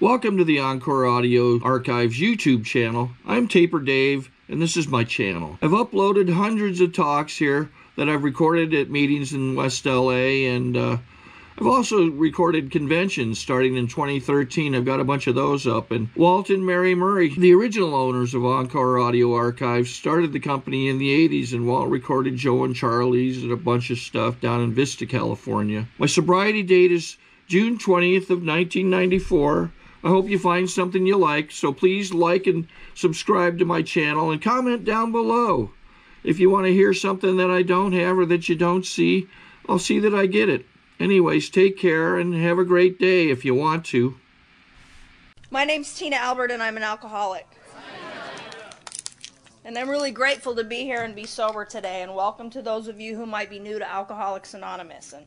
Welcome to the Encore Audio Archives YouTube channel. I'm Taper Dave, and this is my channel. I've uploaded hundreds of talks here that I've recorded at meetings in West LA, and I've also recorded conventions starting in 2013. I've got a bunch of those up. And Walt and Mary Murray, the original owners of Encore Audio Archives, started the company in the 80s, and Walt recorded Joe and Charlie's and a bunch of stuff down in Vista, California. My sobriety date is June 20th of 1994. I hope you find something you like, so please like and subscribe to my channel and comment down below. If you want to hear something that I don't have or that you don't see, I'll see that I get it. Anyways, take care and have a great day if you want to. My name's Tina Albert and I'm an alcoholic. And I'm really grateful to be here and be sober today, and welcome to those of you who might be new to Alcoholics Anonymous. And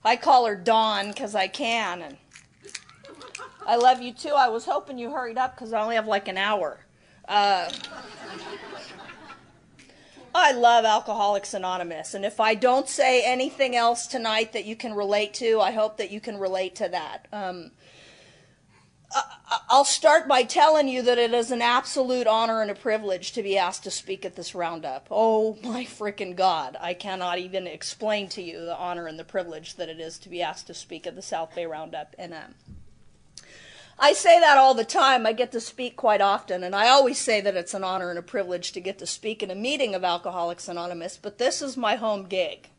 I call her Dawn because I can, and I love you too. I was hoping you hurried up because I only have like an hour. I love Alcoholics Anonymous, and if I don't say anything else tonight that you can relate to, I hope that you can relate to that. I'll start by telling you that it is an absolute honor and a privilege to be asked to speak at this roundup. Oh my frickin' God, I cannot even explain to you the honor and the privilege that it is to be asked to speak at the South Bay Roundup. And I say that all the time. I get to speak quite often, and I always say that it's an honor and a privilege to get to speak in a meeting of Alcoholics Anonymous, but this is my home gig.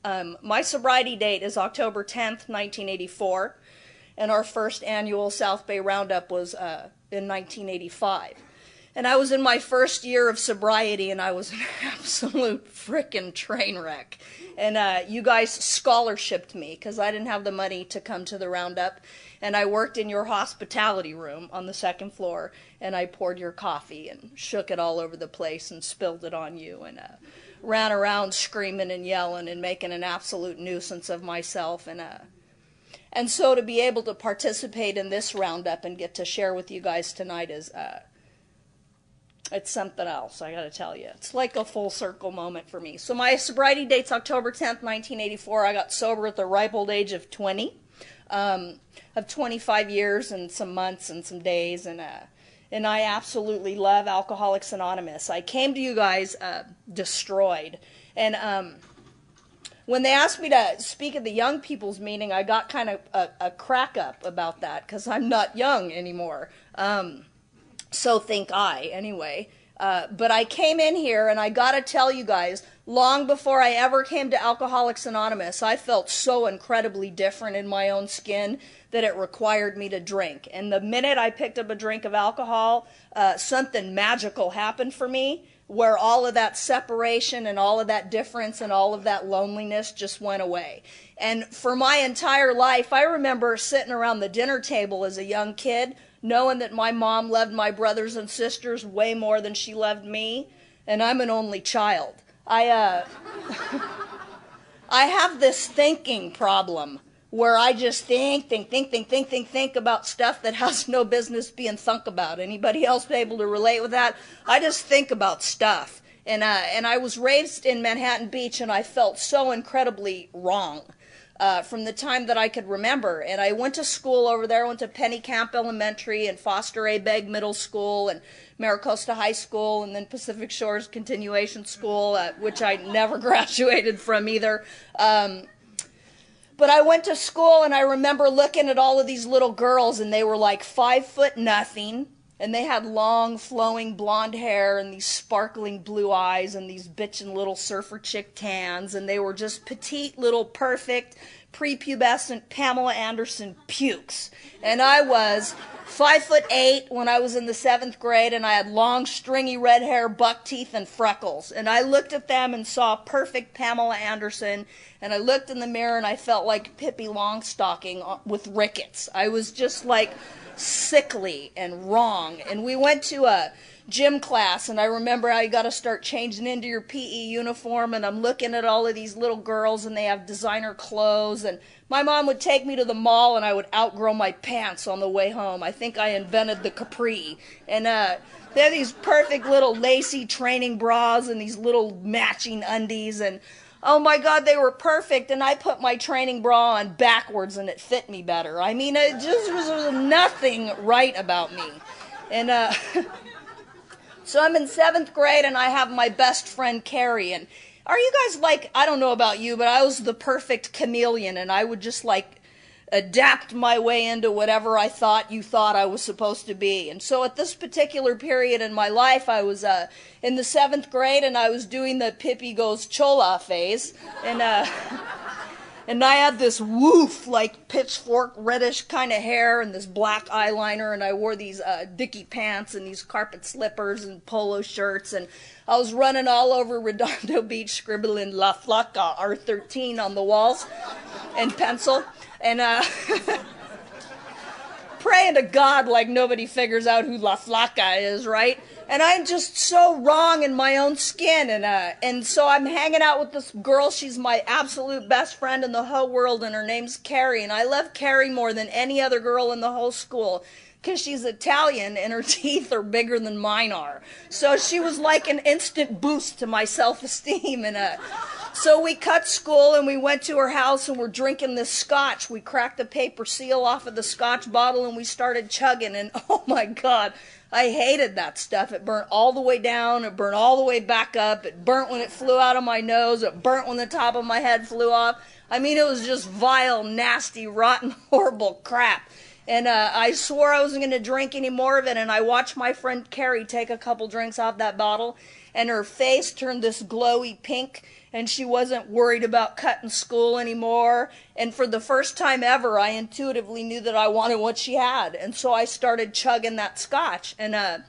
My sobriety date is October 10th, 1984, and our first annual South Bay Roundup was in 1985. And I was in my first year of sobriety, and I was an absolute frickin' train wreck. And you guys scholarshiped me because I didn't have the money to come to the roundup. And I worked in your hospitality room on the second floor, and I poured your coffee and shook it all over the place and spilled it on you, and ran around screaming and yelling and making an absolute nuisance of myself. And so to be able to participate in this roundup and get to share with you guys tonight is it's something else, I gotta tell you. It's like a full circle moment for me. So my sobriety date's October 10th, 1984. I got sober at the ripe old age of 20. Of 25 years and some months and some days, and I absolutely love Alcoholics Anonymous. I came to you guys destroyed, and when they asked me to speak at the young people's meeting, I got kind of a crack up about that because I'm not young anymore. So think I, anyway. But I came in here, and I gotta tell you guys, long before I ever came to Alcoholics Anonymous, I felt so incredibly different in my own skin that it required me to drink. And the minute I picked up a drink of alcohol, something magical happened for me, where all of that separation and all of that difference and all of that loneliness just went away. And for my entire life, I remember sitting around the dinner table as a young kid, knowing that my mom loved my brothers and sisters way more than she loved me, and I'm an only child. I have this thinking problem where I just think about stuff that has no business being thunk about. Anybody else be able to relate with that? I just think about stuff. And I was raised in Manhattan Beach, and I felt so incredibly wrong from the time that I could remember. And I went to school over there. I went to Penny Camp Elementary and Foster A. Begg Middle School and Maricosta High School, and then Pacific Shores Continuation School, which I never graduated from either. But I went to school, and I remember looking at all of these little girls, and they were like 5 foot nothing, and they had long, flowing blonde hair and these sparkling blue eyes and these bitchin' little surfer chick tans, and they were just petite, little, perfect, prepubescent Pamela Anderson pukes. And I was 5'8" when I was in the 7th grade, and I had long, stringy red hair, buck teeth, and freckles. And I looked at them and saw perfect Pamela Anderson, and I looked in the mirror and I felt like Pippi Longstocking with rickets. I was just like sickly and wrong. And we went to a gym class, and I remember how you got to start changing into your PE uniform, and I'm looking at all of these little girls, and they have designer clothes, and my mom would take me to the mall, and I would outgrow my pants on the way home. I think I invented the capri. And they have these perfect little lacy training bras and these little matching undies, and Oh my God, they were perfect, and I put my training bra on backwards and it fit me better. I mean, it just was nothing right about me. And so I'm in 7th grade and I have my best friend Carrie. And are you guys like, I don't know about you, but I was the perfect chameleon, and I would just like adapt my way into whatever I thought you thought I was supposed to be. And so at this particular period in my life, I was in the 7th grade, and I was doing the Pippi Goes Chola phase. And and I had this woof, like pitchfork reddish kind of hair and this black eyeliner, and I wore these dicky pants and these carpet slippers and polo shirts, and I was running all over Redondo Beach scribbling La Flaca R13 on the walls in pencil. And praying to God like nobody figures out who La Flaca is, right? And I'm just so wrong in my own skin. And so I'm hanging out with this girl. She's my absolute best friend in the whole world, and her name's Carrie. And I love Carrie more than any other girl in the whole school, because she's Italian and her teeth are bigger than mine are. So she was like an instant boost to my self-esteem. And so we cut school and we went to her house and we're drinking this scotch. We cracked the paper seal off of the scotch bottle and we started chugging. And oh my God, I hated that stuff. It burnt all the way down. It burnt all the way back up. It burnt when it flew out of my nose. It burnt when the top of my head flew off. I mean, it was just vile, nasty, rotten, horrible crap. And I swore I wasn't going to drink any more of it, and I watched my friend Carrie take a couple drinks off that bottle, and her face turned this glowy pink, and she wasn't worried about cutting school anymore. And for the first time ever, I intuitively knew that I wanted what she had, and so I started chugging that scotch. And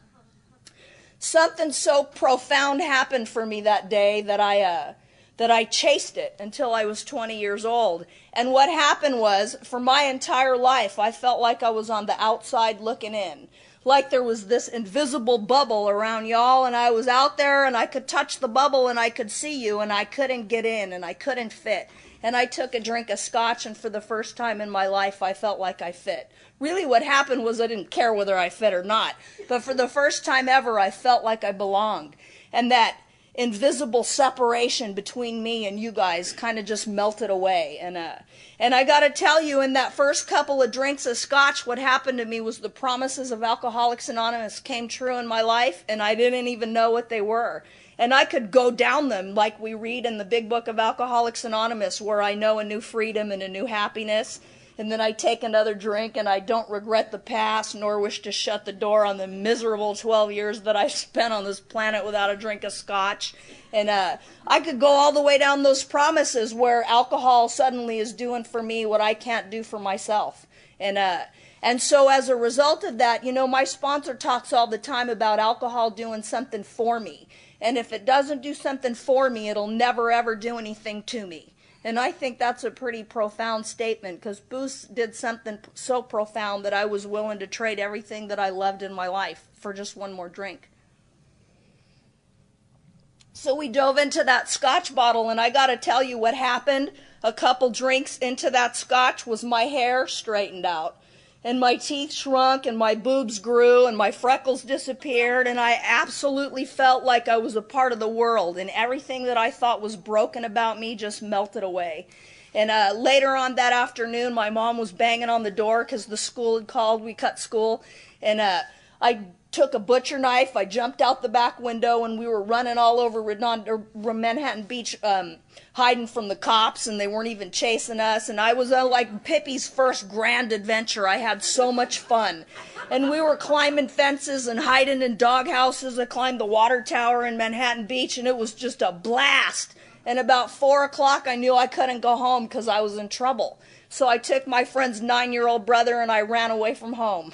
something so profound happened for me that day that I chased it until I was 20 years old. And what happened was, for my entire life, I felt like I was on the outside looking in. Like there was this invisible bubble around y'all, and I was out there, and I could touch the bubble, and I could see you, and I couldn't get in, and I couldn't fit. And I took a drink of scotch, and for the first time in my life, I felt like I fit. Really what happened was I didn't care whether I fit or not. But for the first time ever, I felt like I belonged. And that invisible separation between me and you guys kind of just melted away. And I got to tell you, in that first couple of drinks of scotch, what happened to me was the promises of Alcoholics Anonymous came true in my life, and I didn't even know what they were. And I could go down them like we read in the big book of Alcoholics Anonymous, where I know a new freedom and a new happiness. And then I take another drink, and I don't regret the past, nor wish to shut the door on the miserable 12 years that I spent on this planet without a drink of scotch. And I could go all the way down those promises where alcohol suddenly is doing for me what I can't do for myself. And so as a result of that, you know, my sponsor talks all the time about alcohol doing something for me. And if it doesn't do something for me, it'll never, ever do anything to me. And I think that's a pretty profound statement, because booze did something so profound that I was willing to trade everything that I loved in my life for just one more drink. So we dove into that scotch bottle, and I got to tell you what happened. A couple drinks into that scotch was my hair straightened out, and my teeth shrunk, and my boobs grew, and my freckles disappeared, and I absolutely felt like I was a part of the world, and everything that I thought was broken about me just melted away. And later on that afternoon, my mom was banging on the door because the school had called. We cut school, and I took a butcher knife, I jumped out the back window, and we were running all over Manhattan Beach, hiding from the cops, and they weren't even chasing us. And I was like Pippi's first grand adventure. I had so much fun. And we were climbing fences and hiding in doghouses. I climbed the water tower in Manhattan Beach, and it was just a blast. And about 4 o'clock, I knew I couldn't go home because I was in trouble. So I took my friend's 9-year-old brother, and I ran away from home.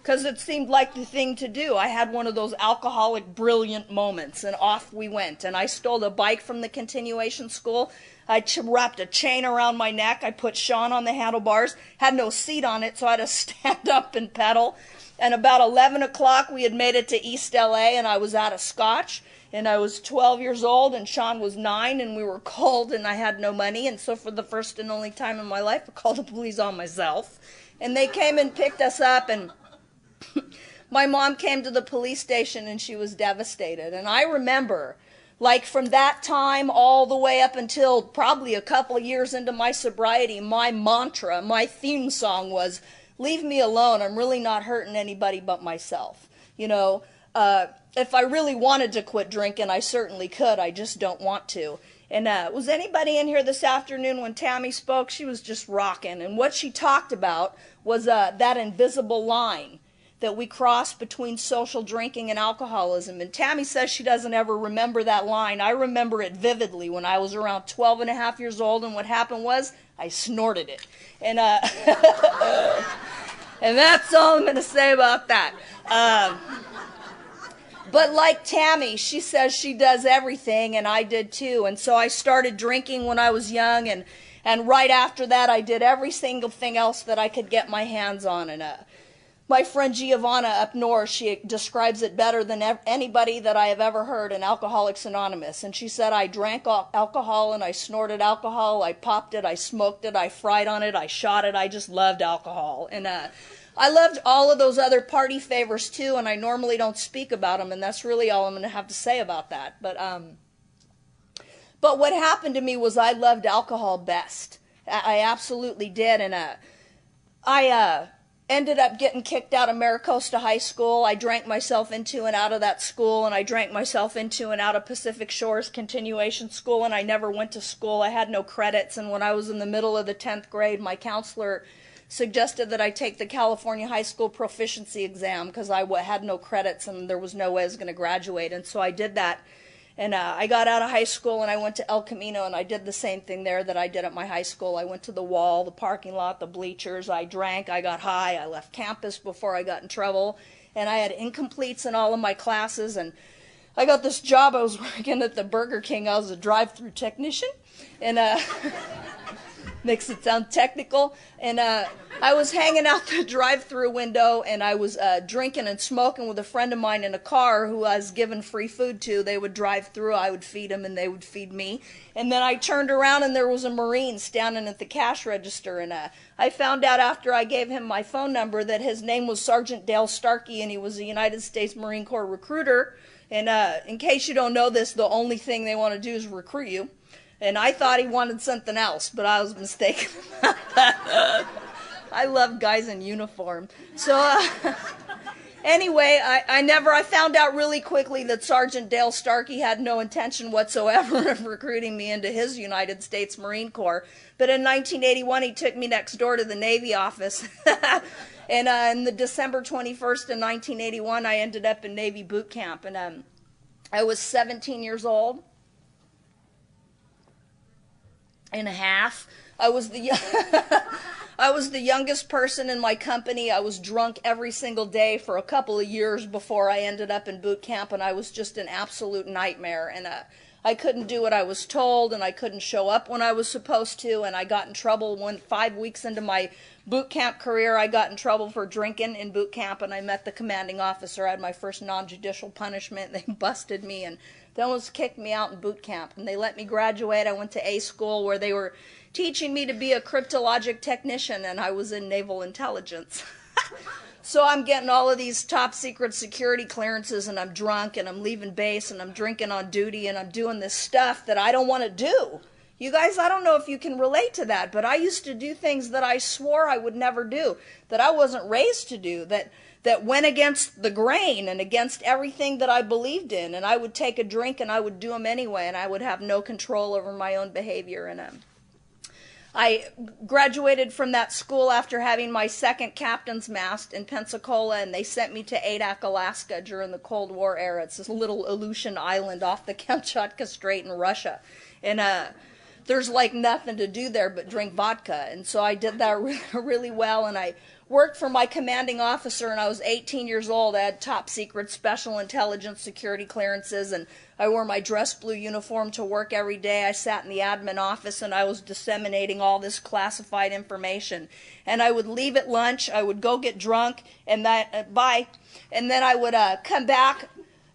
Because it seemed like the thing to do. I had one of those alcoholic brilliant moments, and off we went. And I stole a bike from the continuation school. I wrapped a chain around my neck. I put Sean on the handlebars. Had no seat on it, so I had to stand up and pedal. And about 11 o'clock, we had made it to East LA, and I was out of scotch. And I was 12 years old, and Sean was 9, and we were cold, and I had no money. And so for the first and only time in my life, I called the police on myself. And they came and picked us up, and my mom came to the police station, and she was devastated. And I remember like from that time all the way up until probably a couple of years into my sobriety, my mantra, my theme song was, leave me alone. I'm really not hurting anybody but myself. You know, if I really wanted to quit drinking, I certainly could. I just don't want to. And was anybody in here this afternoon when Tammy spoke? She was just rocking. And what she talked about was that invisible line that we cross between social drinking and alcoholism. And Tammy says she doesn't ever remember that line. I remember it vividly when I was around 12 and a half years old, and what happened was I snorted it. And, and that's all I'm going to say about that. But like Tammy, she says she does everything, and I did too. And so I started drinking when I was young, and right after that I did every single thing else that I could get my hands on. And my friend Giovanna up north, she describes it better than anybody that I have ever heard in Alcoholics Anonymous. And she said, I drank alcohol and I snorted alcohol, I popped it, I smoked it, I fried on it, I shot it, I just loved alcohol. And I loved all of those other party favors too, and I normally don't speak about them, and that's really all I'm going to have to say about that. But what happened to me was I loved alcohol best. I absolutely did, and I ended up getting kicked out of Maricosta High School. I drank myself into and out of that school, and I drank myself into and out of Pacific Shores Continuation School, and I never went to school. I had no credits, and when I was in the middle of the 10th grade, my counselor suggested that I take the California High School Proficiency Exam because I had no credits and there was no way I was going to graduate, and so I did that. And I got out of high school and I went to El Camino, and I did the same thing there that I did at my high school. I went to the wall, the parking lot, the bleachers. I drank, I got high, I left campus before I got in trouble, and I had incompletes in all of my classes. And I got this job. I was working at the Burger King. I was a drive-through technician, and makes it sound technical. And I was hanging out the drive-through window, and I was drinking and smoking with a friend of mine in a car who I was giving free food to. They would drive through, I would feed them, and they would feed me. And then I turned around, and there was a Marine standing at the cash register, and I found out after I gave him my phone number that his name was Sergeant Dale Starkey, and he was a United States Marine Corps recruiter. And in case you don't know this, the only thing they want to do is recruit you. And I thought he wanted something else, but I was mistaken about that. I love guys in uniform. So anyway, I found out really quickly that Sergeant Dale Starkey had no intention whatsoever of recruiting me into his United States Marine Corps. But in 1981, he took me next door to the Navy office. And on the December 21st of 1981, I ended up in Navy boot camp. And I was 17 years old and a half. I was the youngest person in my company. I was drunk every single day for a couple of years before I ended up in boot camp, and I was just an absolute nightmare. And I couldn't do what I was told, and I couldn't show up when I was supposed to, and I got in trouble 5 weeks into my boot camp career. I got in trouble for drinking in boot camp, and I met the commanding officer. I had my first non-judicial punishment. They busted me and they almost kicked me out in boot camp, and they let me graduate. I went to A school where they were teaching me to be a cryptologic technician, and I was in naval intelligence. So I'm getting all of these top secret security clearances, and I'm drunk, and I'm leaving base, and I'm drinking on duty, and I'm doing this stuff that I don't want to do. You guys, I don't know if you can relate to that, but I used to do things that I swore I would never do, that I wasn't raised to do, that went against the grain and against everything that I believed in. And I would take a drink and I would do them anyway, and I would have no control over my own behavior. And I graduated from that school after having my second captain's mast in Pensacola, and they sent me to Adak, Alaska during the Cold War era. It's this little Aleutian island off the Kamchatka Strait in Russia. And there's like nothing to do there but drink vodka. And so I did that really well, and I worked for my commanding officer, and I was 18 years old. I had top secret special intelligence security clearances, and I wore my dress blue uniform to work every day. I sat in the admin office, and I was disseminating all this classified information. And I would leave at lunch, I would go get drunk, and bye. And then I would come back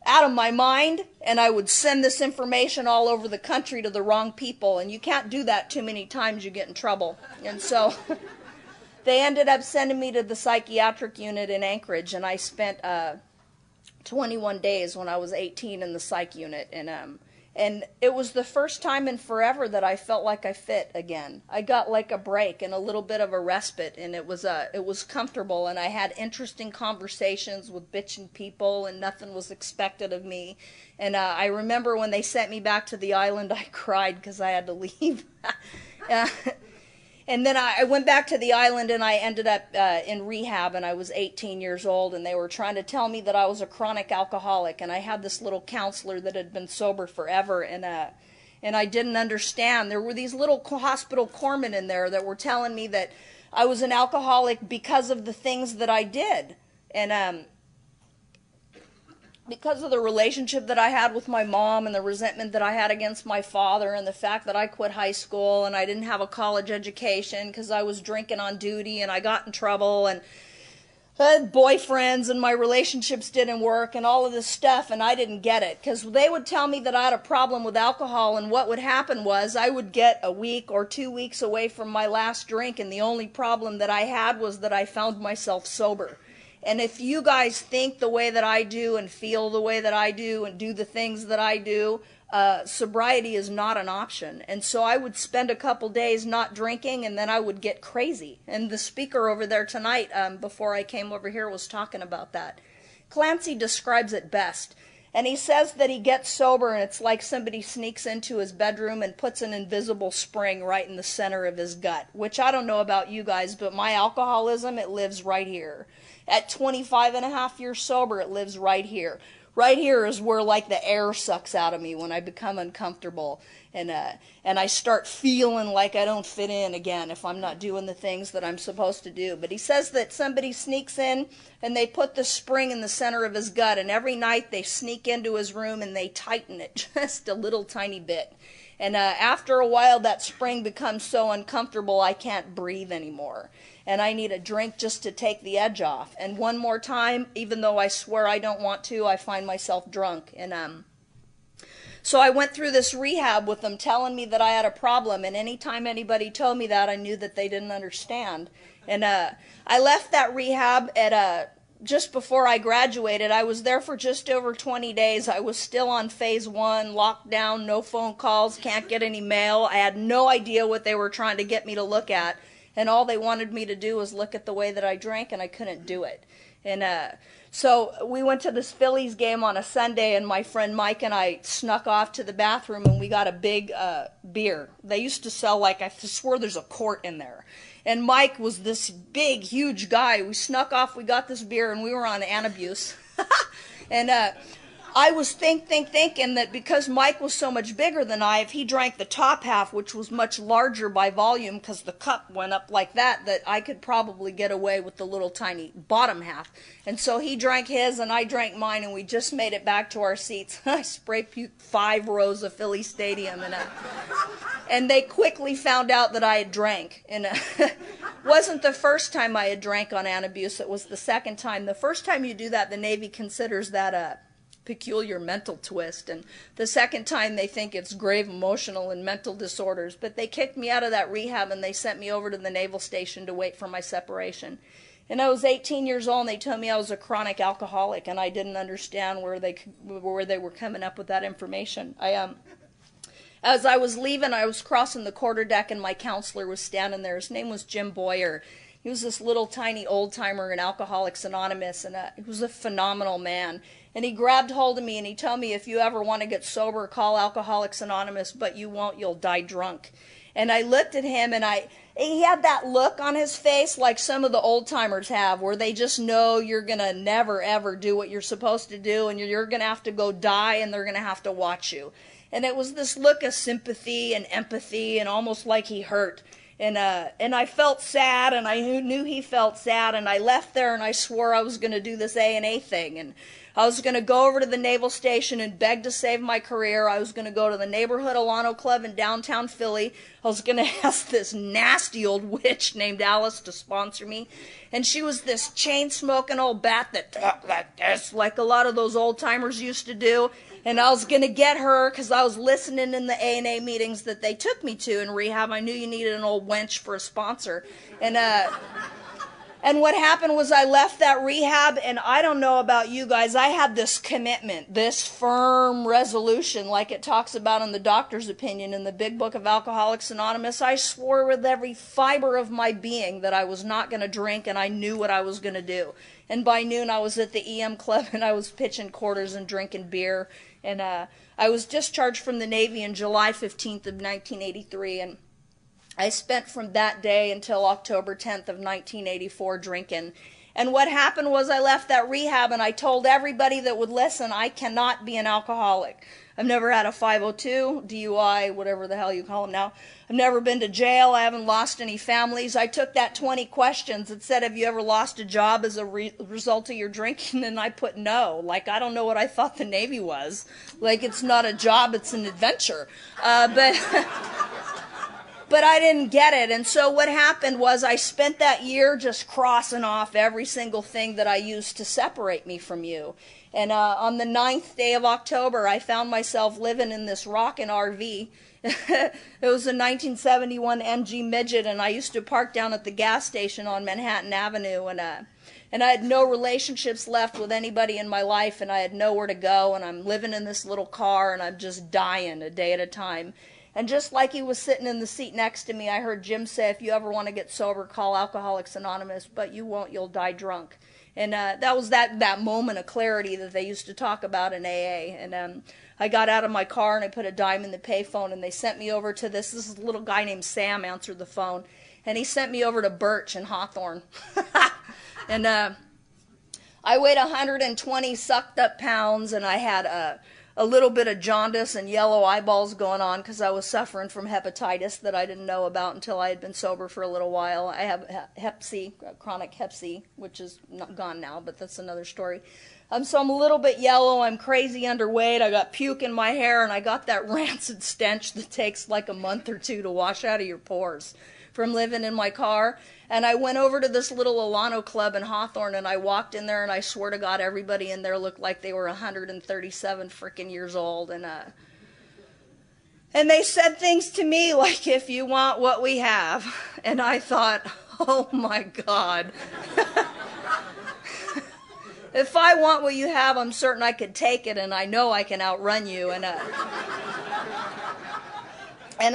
out of my mind, and I would send this information all over the country to the wrong people. And you can't do that too many times, you get in trouble. And so they ended up sending me to the psychiatric unit in Anchorage, and I spent 21 days when I was 18 in the psych unit. And And it was the first time in forever that I felt like I fit again. I got like a break and a little bit of a respite, and it was comfortable, and I had interesting conversations with bitchin' people, and nothing was expected of me. And I remember when they sent me back to the island, I cried because I had to leave. And then I went back to the island, and I ended up in rehab, and I was 18 years old, and they were trying to tell me that I was a chronic alcoholic, and I had this little counselor that had been sober forever, and I didn't understand. There were these little hospital corpsmen in there that were telling me that I was an alcoholic because of the things that I did, and because of the relationship that I had with my mom and the resentment that I had against my father and the fact that I quit high school and I didn't have a college education because I was drinking on duty and I got in trouble and I had boyfriends and my relationships didn't work and all of this stuff, and I didn't get it because they would tell me that I had a problem with alcohol, and what would happen was I would get a week or 2 weeks away from my last drink, and the only problem that I had was that I found myself sober. And if you guys think the way that I do and feel the way that I do and do the things that I do, sobriety is not an option. And so I would spend a couple days not drinking, and then I would get crazy. And the speaker over there tonight, before I came over here, was talking about that. Clancy describes it best. And he says that he gets sober, and it's like somebody sneaks into his bedroom and puts an invisible spring right in the center of his gut, which I don't know about you guys, but my alcoholism, it lives right here. At 25 and a half years sober, it lives right here. Right here is where like the air sucks out of me when I become uncomfortable and I start feeling like I don't fit in again if I'm not doing the things that I'm supposed to do. But he says that somebody sneaks in and they put the spring in the center of his gut, and every night they sneak into his room and they tighten it just a little tiny bit. And after a while, that spring becomes so uncomfortable I can't breathe anymore. And I need a drink just to take the edge off. And one more time, even though I swear I don't want to, I find myself drunk. And so I went through this rehab with them telling me that I had a problem. And anytime anybody told me that, I knew that they didn't understand. And I left that rehab at just before I graduated. I was there for just over 20 days. I was still on phase 1, locked down, no phone calls, can't get any mail. I had no idea what they were trying to get me to look at. And all they wanted me to do was look at the way that I drank, and I couldn't do it. And so we went to this Phillies game on a Sunday, and my friend Mike and I snuck off to the bathroom, and we got a big beer. They used to sell, like, I swear there's a quart in there. And Mike was this big, huge guy. We snuck off, we got this beer, and we were on Antabuse. And I was thinking that because Mike was so much bigger than I, if he drank the top half, which was much larger by volume because the cup went up like that I could probably get away with the little tiny bottom half. And so he drank his and I drank mine, and we just made it back to our seats. I spray puked 5 rows of Philly Stadium, and they quickly found out that I had drank. And wasn't the first time I had drank on Antabuse, it was the second time. The first time you do that, the Navy considers that peculiar mental twist, and the second time they think it's grave emotional and mental disorders. But they kicked me out of that rehab and they sent me over to the naval station to wait for my separation. And I was 18 years old, and they told me I was a chronic alcoholic, and I didn't understand where they were coming up with that information. As I was leaving, I was crossing the quarterdeck, and my counselor was standing there. His name was Jim Boyer. He was this little tiny old-timer in Alcoholics Anonymous, and he was a phenomenal man. And he grabbed hold of me, and he told me, if you ever want to get sober, call Alcoholics Anonymous, but you won't, you'll die drunk. And I looked at him, and he had that look on his face like some of the old-timers have, where they just know you're going to never, ever do what you're supposed to do, and you're going to have to go die, and they're going to have to watch you. And it was this look of sympathy and empathy, and almost like he hurt. And I felt sad, and I knew he felt sad, and I left there, and I swore I was going to do this A&A thing, and I was going to go over to the naval station and beg to save my career. I was going to go to the neighborhood Alano Club in downtown Philly. I was going to ask this nasty old witch named Alice to sponsor me. And she was this chain-smoking old bat that talked like this, like a lot of those old-timers used to do. And I was going to get her because I was listening in the A&A meetings that they took me to in rehab. I knew you needed an old wench for a sponsor. And And what happened was I left that rehab, and I don't know about you guys, I had this commitment, this firm resolution, like it talks about in the doctor's opinion in the big book of Alcoholics Anonymous. I swore with every fiber of my being that I was not going to drink, and I knew what I was going to do. And by noon, I was at the EM Club, and I was pitching quarters and drinking beer. And I was discharged from the Navy on July 15th of 1983, and I spent from that day until October 10th of 1984 drinking. And what happened was I left that rehab, and I told everybody that would listen, I cannot be an alcoholic. I've never had a 502, DUI, whatever the hell you call them now. I've never been to jail. I haven't lost any families. I took that 20 questions that said, have you ever lost a job as a result of your drinking? And I put no. Like, I don't know what I thought the Navy was. Like, it's not a job, it's an adventure. But I didn't get it. And so what happened was I spent that year just crossing off every single thing that I used to separate me from you. And on the 9th day of October, I found myself living in this rockin' RV. It was a 1971 MG Midget, and I used to park down at the gas station on Manhattan Avenue. And I had no relationships left with anybody in my life, and I had nowhere to go. And I'm living in this little car, and I'm just dying a day at a time. And just like he was sitting in the seat next to me, I heard Jim say, if you ever want to get sober, call Alcoholics Anonymous, but you won't, you'll die drunk. And that was that moment of clarity that they used to talk about in AA. And I got out of my car and I put a dime in the payphone, and they sent me over to this little guy named Sam answered the phone, and he sent me over to Birch in Hawthorne. And I weighed 120 sucked up pounds, and I had a little bit of jaundice and yellow eyeballs going on because I was suffering from hepatitis that I didn't know about until I had been sober for a little while. I have hep C, chronic hep C, which is not gone now, but that's another story. So I'm a little bit yellow, I'm crazy underweight, I got puke in my hair, and I got that rancid stench that takes like a month or two to wash out of your pores from living in my car. And I went over to this little Alano club in Hawthorne, and I walked in there, and I swear to God, everybody in there looked like they were 137 freaking years old. And they said things to me like, if you want what we have. And I thought, oh my God. If I want what you have, I'm certain I could take it, and I know I can outrun you. And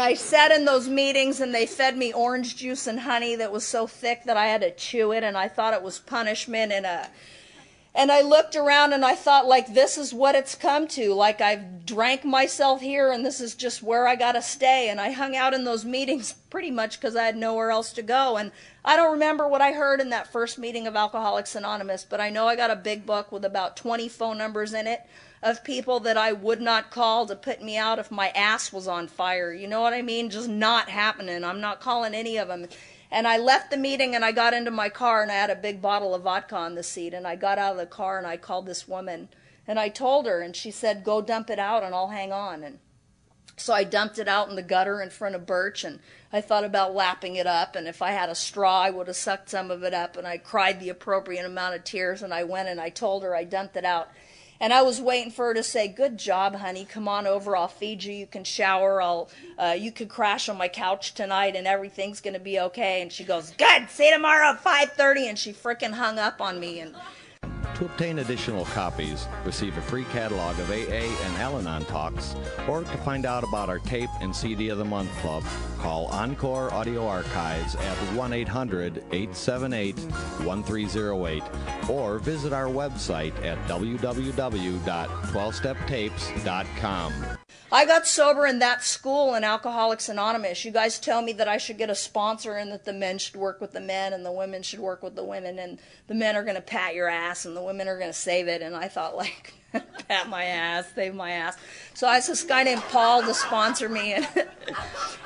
I sat in those meetings, and they fed me orange juice and honey that was so thick that I had to chew it, and I thought it was punishment. And I looked around, and I thought, like, this is what it's come to. Like, I've drank myself here, and this is just where I got to stay. And I hung out in those meetings pretty much because I had nowhere else to go. And I don't remember what I heard in that first meeting of Alcoholics Anonymous, but I know I got a big book with about 20 phone numbers in it of people that I would not call to put me out if my ass was on fire. You know what I mean? Just not happening. I'm not calling any of them. And I left the meeting, and I got into my car, and I had a big bottle of vodka on the seat. And I got out of the car, and I called this woman. And I told her, and she said, go dump it out, and I'll hang on. And so I dumped it out in the gutter in front of Birch, and I thought about lapping it up. And if I had a straw, I would have sucked some of it up. And I cried the appropriate amount of tears, and I went and I told her I dumped it out. And I was waiting for her to say, good job, honey. Come on over. I'll feed you. You can shower. You could crash on my couch tonight, and everything's going to be okay. And she goes, good. See you tomorrow at 5:30. And she frickin' hung up on me. And to obtain additional copies, receive a free catalog of AA and Al-Anon talks, or to find out about our tape and CD of the Month Club, call Encore Audio Archives at 1-800-878-1308, or visit our website at www.12steptapes.com. I got sober in that school in Alcoholics Anonymous. You guys tell me that I should get a sponsor and that the men should work with the men and the women should work with the women, and the men are going to pat your ass and the women are going to save it. And I thought, like, pat my ass, save my ass. So I asked this guy named Paul to sponsor me, and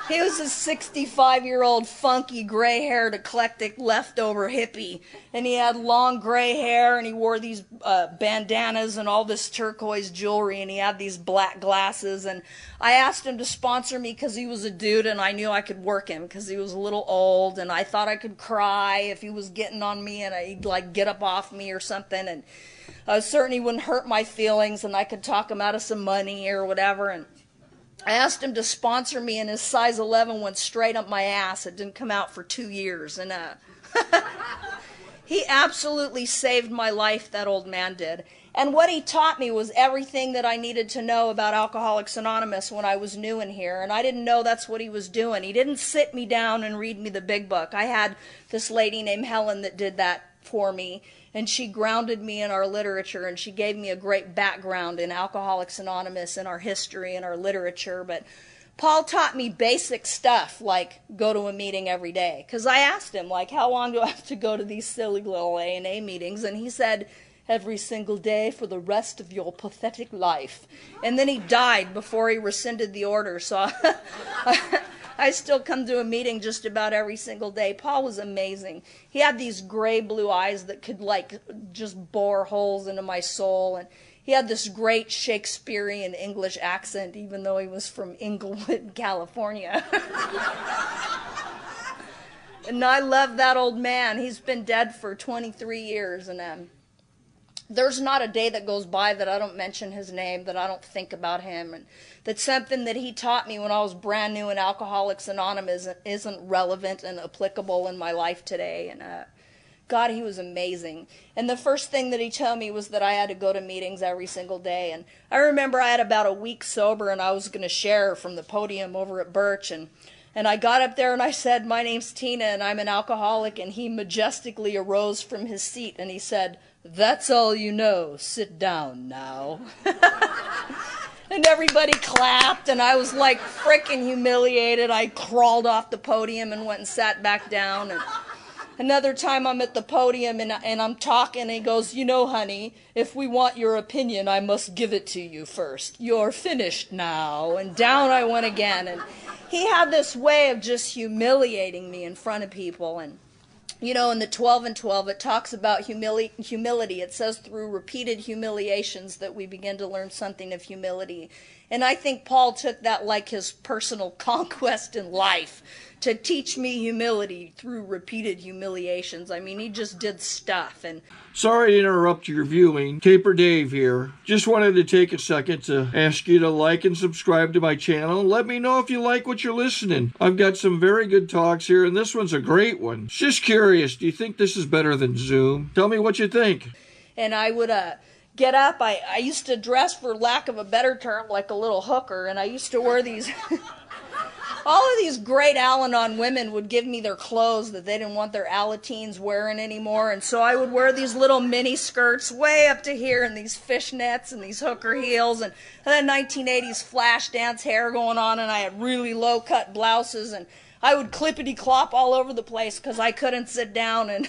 he was a 65-year-old funky gray-haired eclectic leftover hippie, and he had long gray hair, and he wore these bandanas and all this turquoise jewelry, and he had these black glasses. And I asked him to sponsor me because he was a dude, and I knew I could work him because he was a little old, and I thought I could cry if he was getting on me, and he'd like get up off me or something, and I was certain he wouldn't hurt my feelings, and I could talk him out of some money or whatever. And I asked him to sponsor me, and his size 11 went straight up my ass. It didn't come out for 2 years. And He absolutely saved my life, that old man did. And what he taught me was everything that I needed to know about Alcoholics Anonymous when I was new in here. And I didn't know that's what he was doing. He didn't sit me down and read me the big book. I had this lady named Helen that did that for me. And she grounded me in our literature. And she gave me a great background in Alcoholics Anonymous and our history and our literature. But Paul taught me basic stuff like go to a meeting every day. Because I asked him, like, how long do I have to go to these silly little A&A meetings? And he said, every single day for the rest of your pathetic life. And then he died before he rescinded the order. So I still come to a meeting just about every single day. Paul was amazing. He had these gray blue eyes that could like just bore holes into my soul. And he had this great Shakespearean English accent, even though he was from Inglewood, California. And I love that old man. He's been dead for 23 years. And there's not a day that goes by that I don't mention his name, that I don't think about him. And that something that he taught me when I was brand new in Alcoholics Anonymous isn't relevant and applicable in my life today. And God, he was amazing. And the first thing that he told me was that I had to go to meetings every single day. And I remember I had about a week sober, and I was going to share from the podium over at Birch. And I got up there and I said, my name's Tina and I'm an alcoholic. And he majestically arose from his seat and he said, that's all you know. Sit down now. And everybody clapped and I was like freaking humiliated. I crawled off the podium and went and sat back down. And another time I'm at the podium and I'm talking and he goes, you know, honey, if we want your opinion, I must give it to you first. You're finished now. And down I went again. And he had this way of just humiliating me in front of people. And you know, in the 12 and 12, it talks about humility. It says through repeated humiliations that we begin to learn something of humility. And I think Paul took that like his personal conquest in life to teach me humility through repeated humiliations. I mean, he just did stuff. And sorry to interrupt your viewing. Taper Dave here. Just wanted to take a second to ask you to like and subscribe to my channel. Let me know if you like what you're listening. I've got some very good talks here, and this one's a great one. Just curious, do you think this is better than Zoom? Tell me what you think. And I would get up. I used to dress, for lack of a better term, like a little hooker, and I used to wear these... All of these great Al-Anon women would give me their clothes that they didn't want their Alateens wearing anymore. And so I would wear these little mini skirts way up to here and these fishnets and these hooker heels. And then 1980s flash dance hair going on. And I had really low cut blouses. And I would clippity clop all over the place because I couldn't sit down. And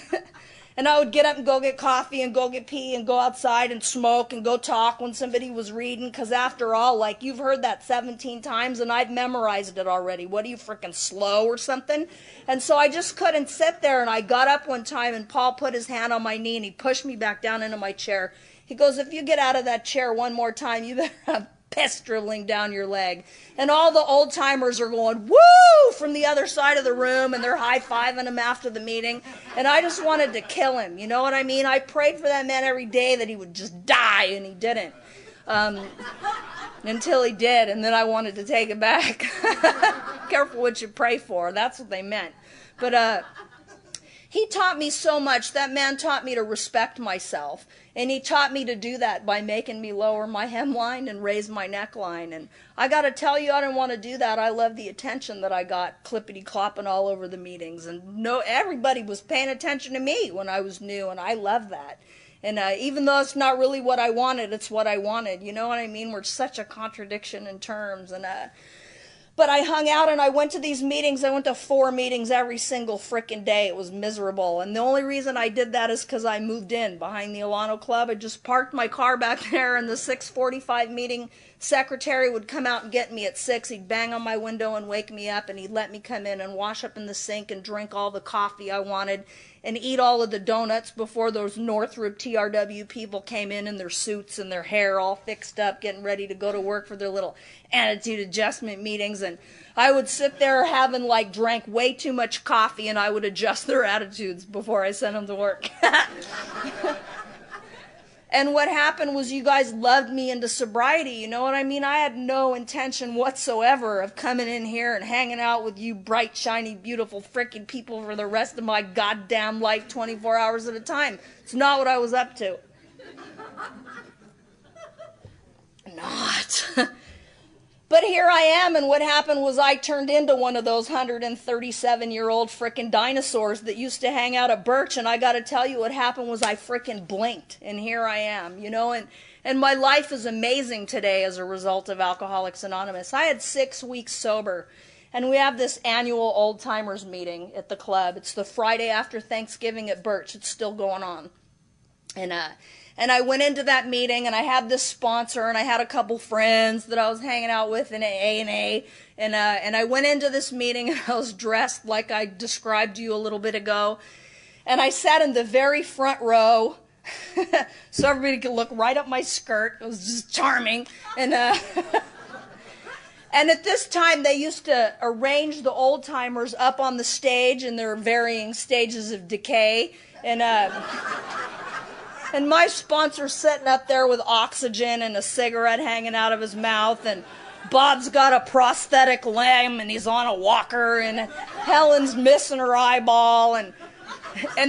and I would get up and go get coffee and go get pee and go outside and smoke and go talk when somebody was reading. Because after all, like, you've heard that 17 times and I've memorized it already. What are you, freaking slow or something? And so I just couldn't sit there. And I got up one time and Paul put his hand on my knee and he pushed me back down into my chair. He goes, if you get out of that chair one more time, you better have piss dribbling down your leg. And all the old timers are going, woo, from the other side of the room, and they're high-fiving him after the meeting. And I just wanted to kill him. You know what I mean? I prayed for that man every day that he would just die, and he didn't. Until he did, and then I wanted to take it back. Careful what you pray for. That's what they meant. But he taught me so much. That man taught me to respect myself. And he taught me to do that by making me lower my hemline and raise my neckline. And I got to tell you, I didn't want to do that. I love the attention that I got clippity-clopping all over the meetings. And everybody was paying attention to me when I was new, and I love that. And even though it's not really what I wanted, it's what I wanted. You know what I mean? We're such a contradiction in terms. And but I hung out and I went to these meetings. I went to 4 meetings every single frickin' day. It was miserable. And the only reason I did that is because I moved in behind the Alano Club. I just parked my car back there, and the 6:45 meeting secretary would come out and get me at 6. He'd bang on my window and wake me up, and he'd let me come in and wash up in the sink and drink all the coffee I wanted and eat all of the donuts before those Northrop TRW people came in their suits and their hair all fixed up, getting ready to go to work for their little attitude adjustment meetings. And I would sit there having, like, drank way too much coffee, and I would adjust their attitudes before I sent them to work. And what happened was you guys loved me into sobriety, you know what I mean? I had no intention whatsoever of coming in here and hanging out with you bright, shiny, beautiful frickin' people for the rest of my goddamn life 24 hours at a time. It's not what I was up to. Not. But here I am, and what happened was I turned into one of those 137-year-old frickin' dinosaurs that used to hang out at Birch, and I gotta tell you what happened was I frickin' blinked, and here I am, you know, and my life is amazing today as a result of Alcoholics Anonymous. I had 6 weeks sober, and we have this annual old-timers meeting at the club. It's the Friday after Thanksgiving at Birch. It's still going on. And I went into that meeting, and I had this sponsor, and I had a couple friends that I was hanging out with in AA, and I went into this meeting, and I was dressed like I described to you a little bit ago, and I sat in the very front row, so everybody could look right up my skirt. It was just charming, and and at this time, they used to arrange the old-timers up on the stage in their varying stages of decay, and my sponsor's sitting up there with oxygen and a cigarette hanging out of his mouth, and Bob's got a prosthetic limb, and he's on a walker, and Helen's missing her eyeball, and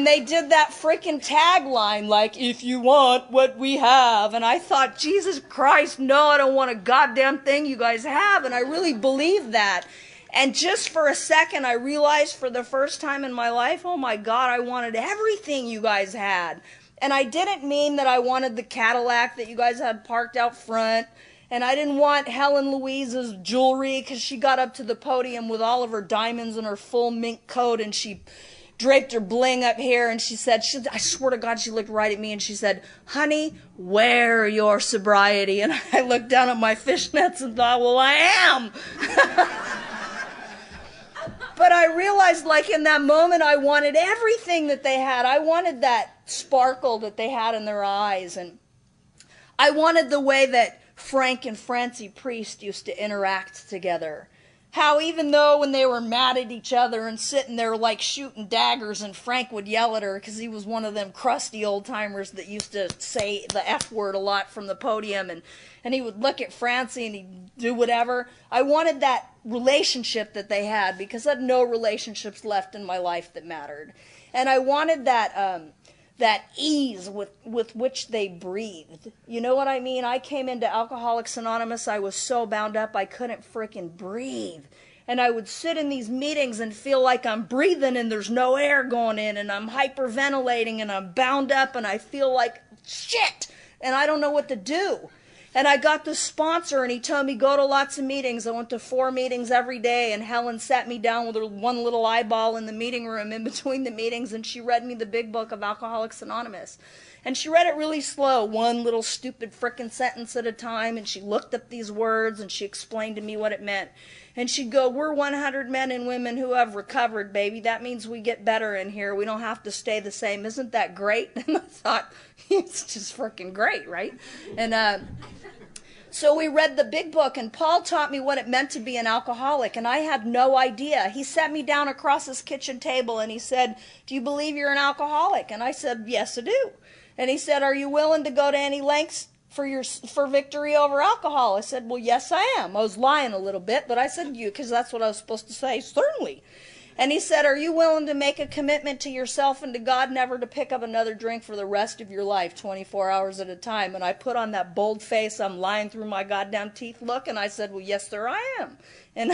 they did that freaking tagline, like, if you want what we have, and I thought, Jesus Christ, no, I don't want a goddamn thing you guys have, and I really believed that. And just for a second, I realized for the first time in my life, oh my God, I wanted everything you guys had. And I didn't mean that I wanted the Cadillac that you guys had parked out front. And I didn't want Helen Louise's jewelry because she got up to the podium with all of her diamonds and her full mink coat. And she draped her bling up here. And she said, I swear to God, she looked right at me and she said, honey, wear your sobriety. And I looked down at my fishnets and thought, well, I am. But I realized, like, in that moment, I wanted everything that they had. I wanted that sparkle that they had in their eyes. And I wanted the way that Frank and Francie Priest used to interact together. How even though when they were mad at each other and sitting there like shooting daggers, and Frank would yell at her because he was one of them crusty old-timers that used to say the F word a lot from the podium, and he would look at Francie and he'd do whatever. I wanted that relationship that they had because I had no relationships left in my life that mattered. And I wanted that ease with which they breathed. You know what I mean? I came into Alcoholics Anonymous, I was so bound up I couldn't frickin' breathe. And I would sit in these meetings and feel like I'm breathing and there's no air going in, and I'm hyperventilating and I'm bound up and I feel like shit and I don't know what to do. And I got the sponsor, and he told me, go to lots of meetings. I went to 4 meetings every day, and Helen sat me down with her one little eyeball in the meeting room in between the meetings, and she read me the big book of Alcoholics Anonymous. And she read it really slow, one little stupid frickin' sentence at a time, and she looked up these words, and she explained to me what it meant. And she'd go, we're 100 men and women who have recovered, baby. That means we get better in here. We don't have to stay the same. Isn't that great? And I thought, it's just frickin' great, right? And so we read the big book, and Paul taught me what it meant to be an alcoholic, and I had no idea. He sat me down across his kitchen table, and he said, do you believe you're an alcoholic? And I said, yes, I do. And he said, are you willing to go to any lengths for victory over alcohol? I said, well, yes, I am. I was lying a little bit, but I said you, because that's what I was supposed to say, certainly. And he said, are you willing to make a commitment to yourself and to God never to pick up another drink for the rest of your life, 24 hours at a time? And I put on that bold face, I'm lying through my goddamn teeth look, and I said, well, yes, sir, I am. And,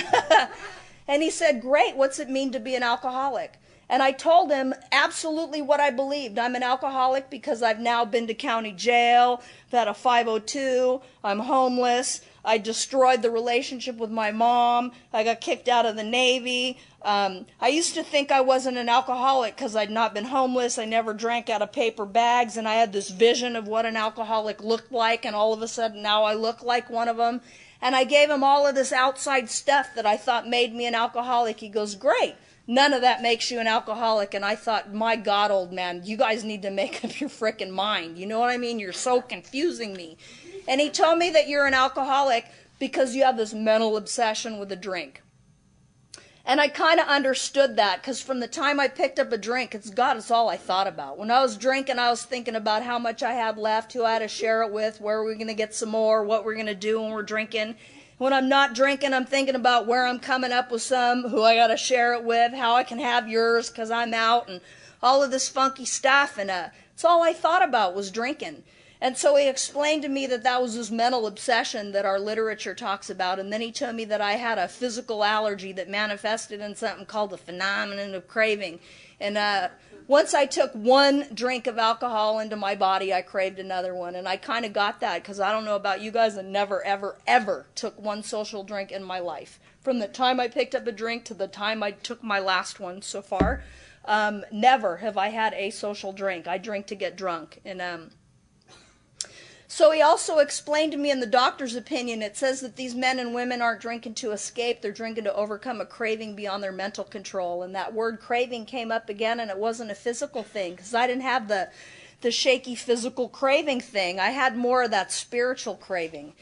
and he said, great, what's it mean to be an alcoholic? And I told him absolutely what I believed. I'm an alcoholic because I've now been to county jail, I've had a 502, I'm homeless, I destroyed the relationship with my mom, I got kicked out of the Navy. I used to think I wasn't an alcoholic because I'd not been homeless, I never drank out of paper bags, and I had this vision of what an alcoholic looked like, and all of a sudden now I look like one of them. And I gave him all of this outside stuff that I thought made me an alcoholic. He goes, great. None of that makes you an alcoholic. And I thought, my God, old man, you guys need to make up your frickin' mind. You know what I mean? You're so confusing me. And he told me that you're an alcoholic because you have this mental obsession with a drink. And I kind of understood that, because from the time I picked up a drink, it's all I thought about. When I was drinking, I was thinking about how much I had left, who I had to share it with, where we're going to get some more, what we're going to do when we're drinking. When I'm not drinking, I'm thinking about where I'm coming up with some, who I got to share it with, how I can have yours because I'm out, and all of this funky stuff. And it's all I thought about was drinking. And so he explained to me that that was this mental obsession that our literature talks about. And then he told me that I had a physical allergy that manifested in something called the phenomenon of craving. And once I took one drink of alcohol into my body, I craved another one. And I kind of got that, because I don't know about you guys, I never, ever, ever took one social drink in my life. From the time I picked up a drink to the time I took my last one so far, never have I had a social drink. I drink to get drunk. And so he also explained to me, in the doctor's opinion, it says that these men and women aren't drinking to escape, they're drinking to overcome a craving beyond their mental control. And that word craving came up again, and it wasn't a physical thing, because I didn't have the shaky physical craving thing. I had more of that spiritual craving.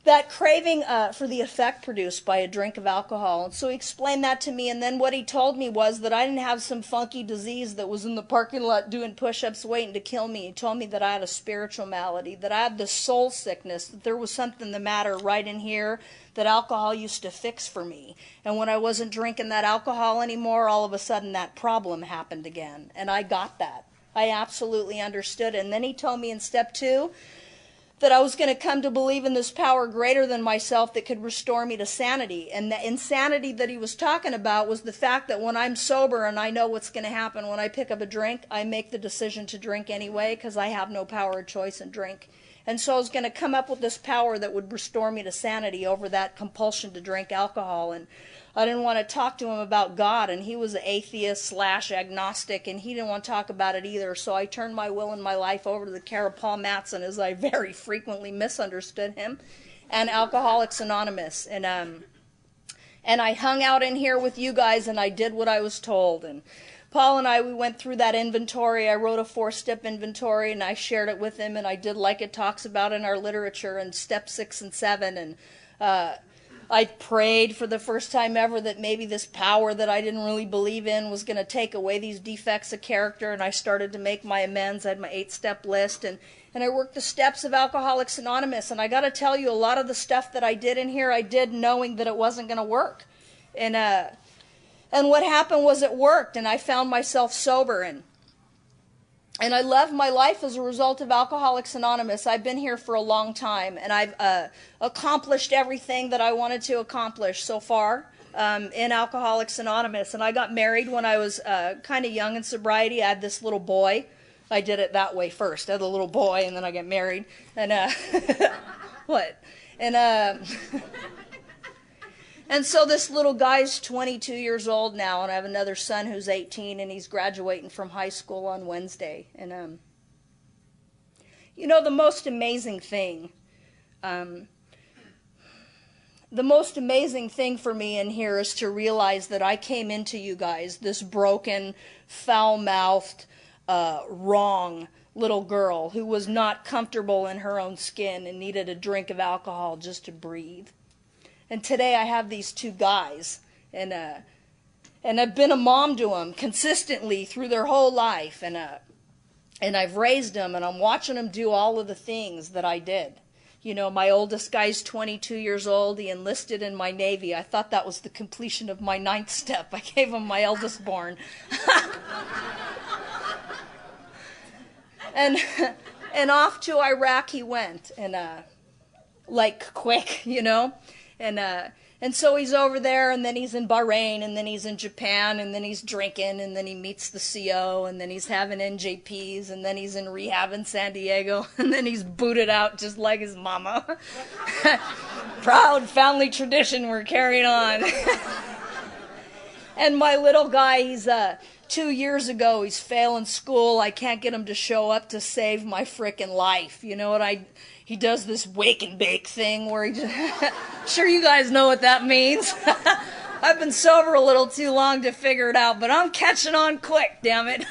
That craving for the effect produced by a drink of alcohol. And so he explained that to me, and then what he told me was that I didn't have some funky disease that was in the parking lot doing push-ups waiting to kill me. He told me that I had a spiritual malady, that I had the soul sickness, that there was something the matter right in here that alcohol used to fix for me. And when I wasn't drinking that alcohol anymore, all of a sudden that problem happened again. And I got that. I absolutely understood it. And then he told me in step 2, that I was going to come to believe in this power greater than myself that could restore me to sanity. And the insanity that he was talking about was the fact that when I'm sober and I know what's going to happen when I pick up a drink, I make the decision to drink anyway, because I have no power of choice in drink. And so I was going to come up with this power that would restore me to sanity over that compulsion to drink alcohol. And I didn't want to talk to him about God, and he was an atheist / agnostic, and he didn't want to talk about it either. So I turned my will and my life over to the care of Paul Matson, as I very frequently misunderstood him, and Alcoholics Anonymous. And I hung out in here with you guys, and I did what I was told. And Paul and I, we went through that inventory. I wrote a 4-step inventory, and I shared it with him, and I did like it talks about in our literature in step 6 and 7. And I prayed for the first time ever that maybe this power that I didn't really believe in was going to take away these defects of character, and I started to make my amends. I had my 8-step list, and I worked the steps of Alcoholics Anonymous. And I got to tell you, a lot of the stuff that I did in here, I did knowing that it wasn't going to work. And what happened was it worked, and I found myself sober, and I love my life as a result of Alcoholics Anonymous. I've been here for a long time, and I've accomplished everything that I wanted to accomplish so far in Alcoholics Anonymous. And I got married when I was kind of young in sobriety. I had this little boy. I did it that way first. I had a little boy, and then I got married. And what? And so this little guy's 22 years old now, and I have another son who's 18, and he's graduating from high school on Wednesday. And, you know, the most amazing thing for me in here is to realize that I came into you guys, this broken, foul-mouthed, wrong little girl who was not comfortable in her own skin and needed a drink of alcohol just to breathe. And today I have these 2 guys, and I've been a mom to them consistently through their whole life, and I've raised them, and I'm watching them do all of the things that I did. You know, my oldest guy's 22 years old. He enlisted in my Navy. I thought that was the completion of my 9th step. I gave him my eldest born. And off to Iraq he went, and like quick, you know. And so he's over there, and then he's in Bahrain, and then he's in Japan, and then he's drinking, and then he meets the CO, and then he's having NJPs, and then he's in rehab in San Diego, and then he's booted out just like his mama. Proud family tradition we're carrying on. And my little guy, he's 2 years ago, he's failing school. I can't get him to show up to save my frickin' life. You know what he does this wake and bake thing where he just, sure you guys know what that means. I've been sober a little too long to figure it out, but I'm catching on quick, damn it.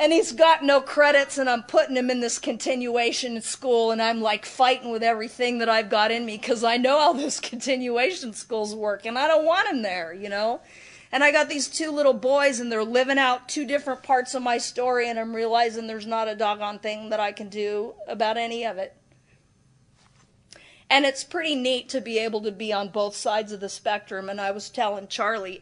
And he's got no credits, and I'm putting him in this continuation school, and I'm like fighting with everything that I've got in me because I know how this continuation schools work, and I don't want him there, you know? And I got these two little boys, and they're living out two different parts of my story, and I'm realizing there's not a doggone thing that I can do about any of it. And it's pretty neat to be able to be on both sides of the spectrum, and I was telling Charlie,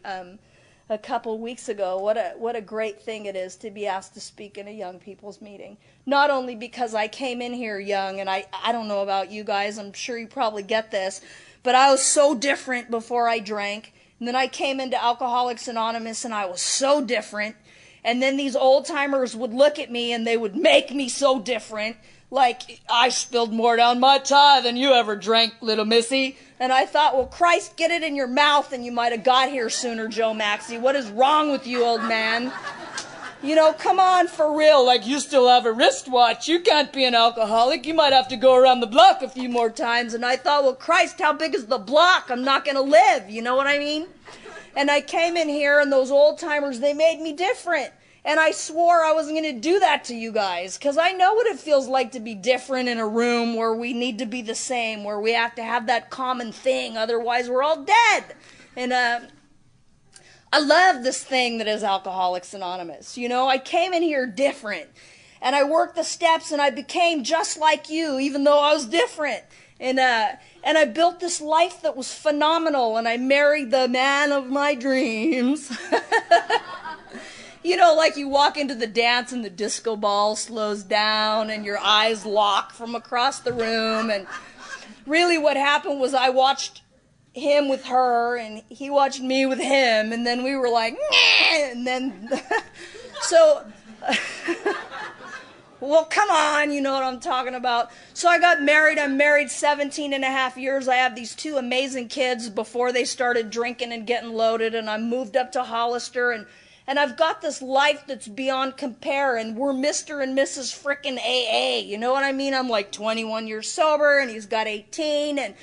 a couple weeks ago, what a great thing it is to be asked to speak in a young people's meeting. Not only because I came in here young, and I don't know about you guys, I'm sure you probably get this, but I was so different before I drank. And then I came into Alcoholics Anonymous, and I was so different. And then these old-timers would look at me, and they would make me so different. Like, I spilled more down my tie than you ever drank, little missy. And I thought, well, Christ, get it in your mouth and you might have got here sooner, Joe Maxey. What is wrong with you, old man? You know, come on, for real. Like, you still have a wristwatch. You can't be an alcoholic. You might have to go around the block a few more times. And I thought, well, Christ, how big is the block? I'm not going to live. You know what I mean? And I came in here, and those old-timers, they made me different. And I swore I wasn't going to do that to you guys, because I know what it feels like to be different in a room where we need to be the same, where we have to have that common thing, otherwise we're all dead. And I love this thing that is Alcoholics Anonymous. You know, I came in here different, and I worked the steps, and I became just like you, even though I was different. And I built this life that was phenomenal, and I married the man of my dreams. You know, like you walk into the dance and the disco ball slows down and your eyes lock from across the room. And really what happened was I watched him with her and he watched me with him. And then we were like, nah! And then, so, well, come on, you know what I'm talking about. So I got married. I'm married 17 and a half years. I have these two amazing kids before they started drinking and getting loaded. And I moved up to Hollister, and I've got this life that's beyond compare, and we're Mr. and Mrs. frickin' AA, you know what I mean? I'm like 21 years sober, and he's got 18, and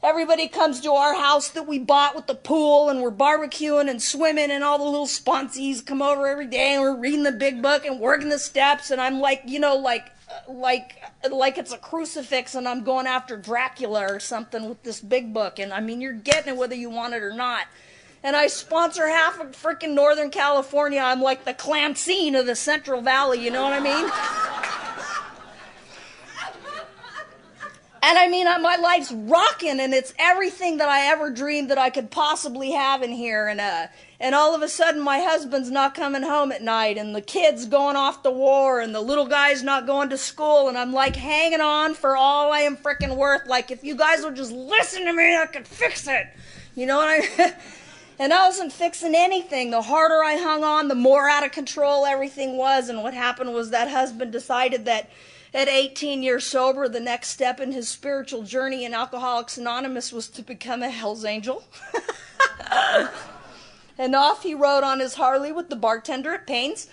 everybody comes to our house that we bought with the pool, and we're barbecuing and swimming, and all the little sponsies come over every day, and we're reading the big book and working the steps, and I'm like, you know, like it's a crucifix, and I'm going after Dracula or something with this big book, and I mean, you're getting it whether you want it or not. And I sponsor half of frickin' Northern California. I'm like the Clancine of the Central Valley, you know what I mean? And I mean, my life's rocking, and it's everything that I ever dreamed that I could possibly have in here. And all of a sudden, my husband's not coming home at night, and the kid's going off to war, and the little guy's not going to school, and I'm like hanging on for all I am frickin' worth. Like, if you guys would just listen to me, I could fix it. You know what I mean? And I wasn't fixing anything. The harder I hung on, the more out of control everything was. And what happened was that husband decided that at 18 years sober, the next step in his spiritual journey in Alcoholics Anonymous was to become a Hell's Angel. And off he rode on his Harley with the bartender at Payne's.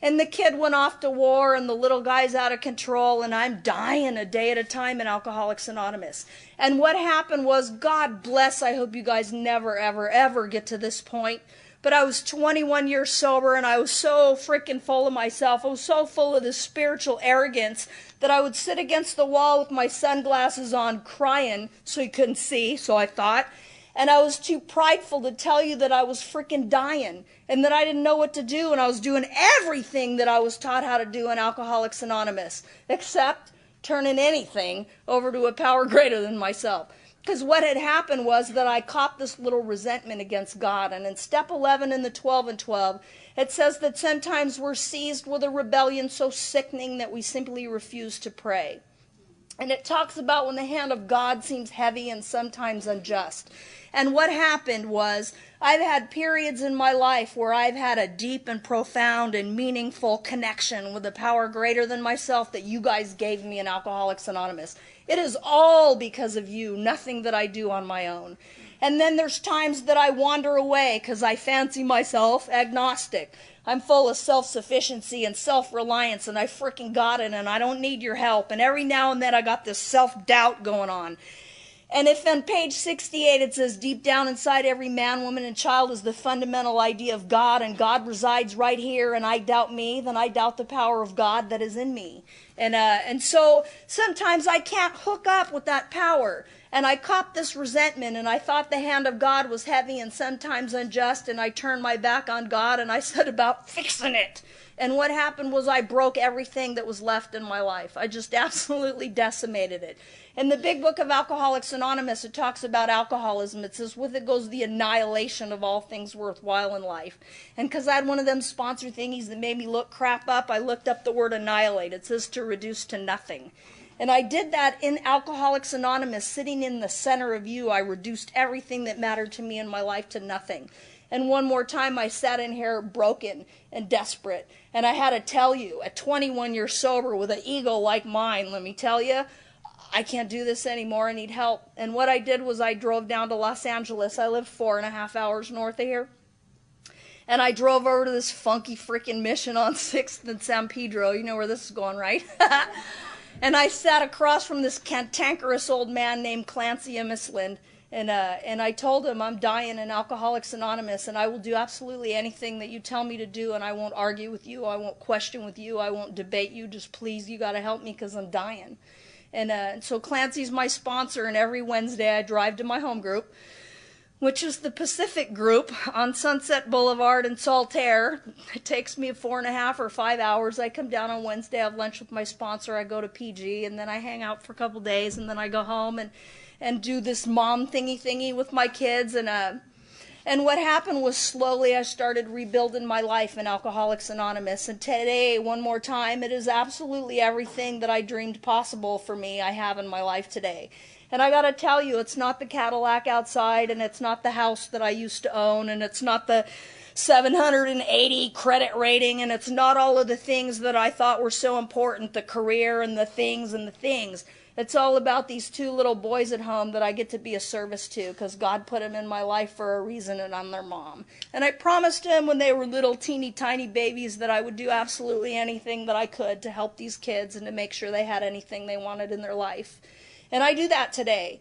And the kid went off to war, and the little guy's out of control, and I'm dying a day at a time in Alcoholics Anonymous. And what happened was, God bless, I hope you guys never, ever, ever get to this point, but I was 21 years sober, and I was so freaking full of myself. I was so full of this spiritual arrogance that I would sit against the wall with my sunglasses on crying so he couldn't see, so I thought. And I was too prideful to tell you that I was freaking dying and that I didn't know what to do. And I was doing everything that I was taught how to do in Alcoholics Anonymous, except turning anything over to a power greater than myself. Because what had happened was that I caught this little resentment against God. And in step 11 in the 12 and 12, it says that sometimes we're seized with a rebellion so sickening that we simply refuse to pray. And it talks about when the hand of God seems heavy and sometimes unjust. And what happened was, I've had periods in my life where I've had a deep and profound and meaningful connection with a power greater than myself that you guys gave me in Alcoholics Anonymous. It is all because of you, nothing that I do on my own. And then there's times that I wander away because I fancy myself agnostic. I'm full of self-sufficiency and self-reliance, and I freaking got it, and I don't need your help. And every now and then I got this self-doubt going on. And if on page 68 it says, deep down inside every man, woman, and child is the fundamental idea of God, and God resides right here, and I doubt me, then I doubt the power of God that is in me. And so sometimes I can't hook up with that power. And I caught this resentment, and I thought the hand of God was heavy and sometimes unjust, and I turned my back on God, and I set about fixing it. And what happened was I broke everything that was left in my life. I just absolutely decimated it. In the big book of Alcoholics Anonymous, it talks about alcoholism. It says, with it goes the annihilation of all things worthwhile in life. And because I had one of them sponsor thingies that made me look crap up, I looked up the word annihilate. It says to reduce to nothing. And I did that in Alcoholics Anonymous, sitting in the center of you. I reduced everything that mattered to me in my life to nothing. And one more time, I sat in here broken and desperate. And I had to tell you, at 21 years sober, with an ego like mine, let me tell you, I can't do this anymore. I need help. And what I did was I drove down to Los Angeles. I live 4.5 hours north of here. And I drove over to this funky freaking mission on 6th and San Pedro. You know where this is going, right? And I sat across from this cantankerous old man named Clancy Emisland. And I told him, I'm dying in Alcoholics Anonymous, and I will do absolutely anything that you tell me to do, and I won't argue with you, I won't question with you, I won't debate you, just please, you got to help me because I'm dying. And so Clancy's my sponsor, and every Wednesday I drive to my home group, which is the Pacific Group on Sunset Boulevard in Saltaire. It takes me 4.5 or 5 hours. I come down on Wednesday, I have lunch with my sponsor, I go to PG, and then I hang out for a couple days, and then I go home and do this mom thingy with my kids. And what happened was slowly I started rebuilding my life in Alcoholics Anonymous. And today, one more time, it is absolutely everything that I dreamed possible for me I have in my life today. And I got to tell you, it's not the Cadillac outside, and it's not the house that I used to own, and it's not the 780 credit rating, and it's not all of the things that I thought were so important, the career and the things and the things. It's all about these 2 little boys at home that I get to be a service to because God put them in my life for a reason, and I'm their mom. And I promised them when they were little teeny tiny babies that I would do absolutely anything that I could to help these kids and to make sure they had anything they wanted in their life. And I do that today.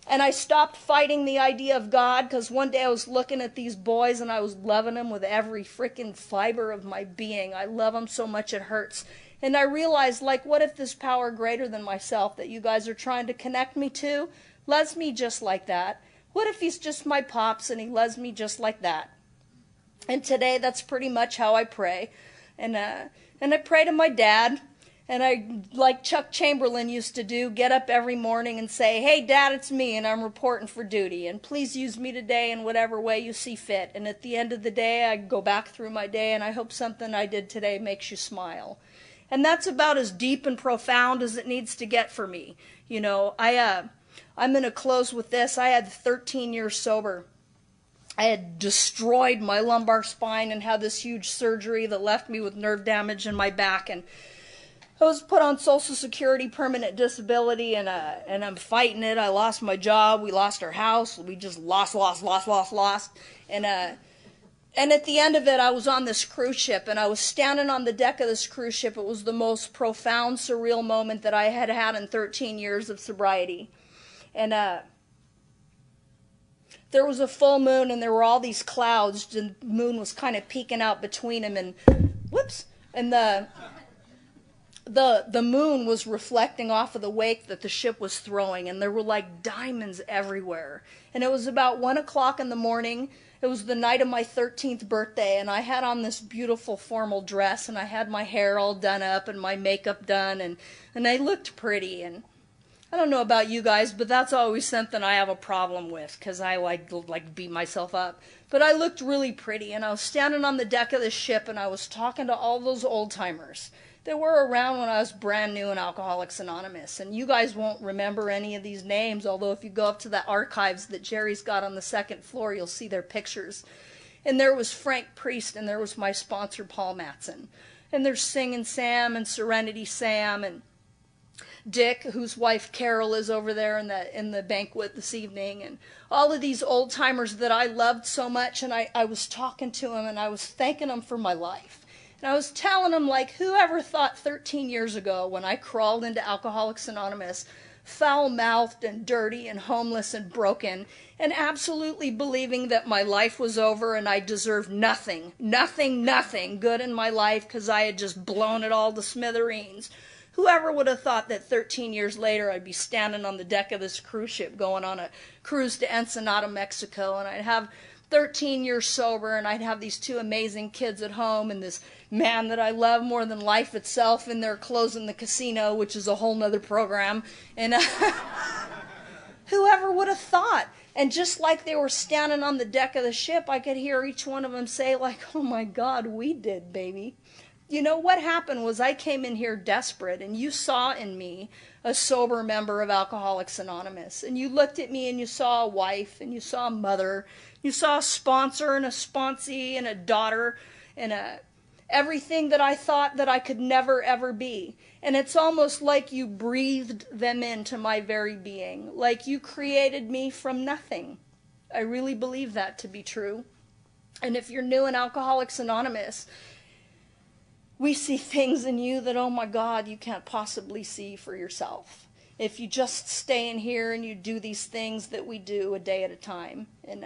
And I stopped fighting the idea of God because one day I was looking at these boys and I was loving them with every freaking fiber of my being. I love them so much it hurts. And I realized, like, what if this power greater than myself that you guys are trying to connect me to loves me just like that? What if he's just my pops and he loves me just like that? And today, that's pretty much how I pray. And I pray to my dad. And I, like Chuck Chamberlain used to do, get up every morning and say, hey, Dad, it's me, and I'm reporting for duty. And please use me today in whatever way you see fit. And at the end of the day, I go back through my day, and I hope something I did today makes you smile. And that's about as deep and profound as it needs to get for me. You know, I'm going to close with this. I had 13 years sober. I had destroyed my lumbar spine and had this huge surgery that left me with nerve damage in my back. And I was put on Social Security permanent disability, and I'm fighting it. I lost my job. We lost our house. We just lost. And at the end of it, I was on this cruise ship, and I was standing on the deck of this cruise ship. It was the most profound, surreal moment that I had had in 13 years of sobriety. And there was a full moon, and there were all these clouds. The moon was kind of peeking out between them, and whoops! And the moon was reflecting off of the wake that the ship was throwing, and there were like diamonds everywhere. And it was about 1 o'clock in the morning. It was the night of my 13th birthday, and I had on this beautiful formal dress, and I had my hair all done up and my makeup done, and I looked pretty. And I don't know about you guys, but that's always something I have a problem with, because I like beat myself up. But I looked really pretty, and I was standing on the deck of the ship, and I was talking to all those old-timers that were around when I was brand new in Alcoholics Anonymous. And you guys won't remember any of these names, although if you go up to the archives that Jerry's got on the 2nd floor, you'll see their pictures. And there was Frank Priest, and there was my sponsor, Paul Matson. And there's Singing Sam and Serenity Sam and Dick, whose wife Carol is over there in the banquet this evening, and all of these old-timers that I loved so much. And I was talking to them, and I was thanking them for my life. And I was telling them, like, whoever thought 13 years ago when I crawled into Alcoholics Anonymous foul-mouthed and dirty and homeless and broken, and absolutely believing that my life was over and I deserved nothing good in my life because I had just blown it all to smithereens. Whoever would have thought that 13 years later I'd be standing on the deck of this cruise ship going on a cruise to Ensenada, Mexico, and I'd have 13 years sober, and I'd have these two amazing kids at home and this man that I love more than life itself in there closing the casino, which is a whole nother program. And whoever would have thought? And just like they were standing on the deck of the ship, I could hear each one of them say, like, oh my God, we did, baby. You know, what happened was I came in here desperate, and you saw in me a sober member of Alcoholics Anonymous. And you looked at me and you saw a wife, and you saw a mother, you saw a sponsor and a sponsee and a daughter and everything that I thought that I could never ever be. And it's almost like you breathed them into my very being, like you created me from nothing. I really believe that to be true. And if you're new in Alcoholics Anonymous, we see things in you that, oh my God, you can't possibly see for yourself. If you just stay in here and you do these things that we do a day at a time. And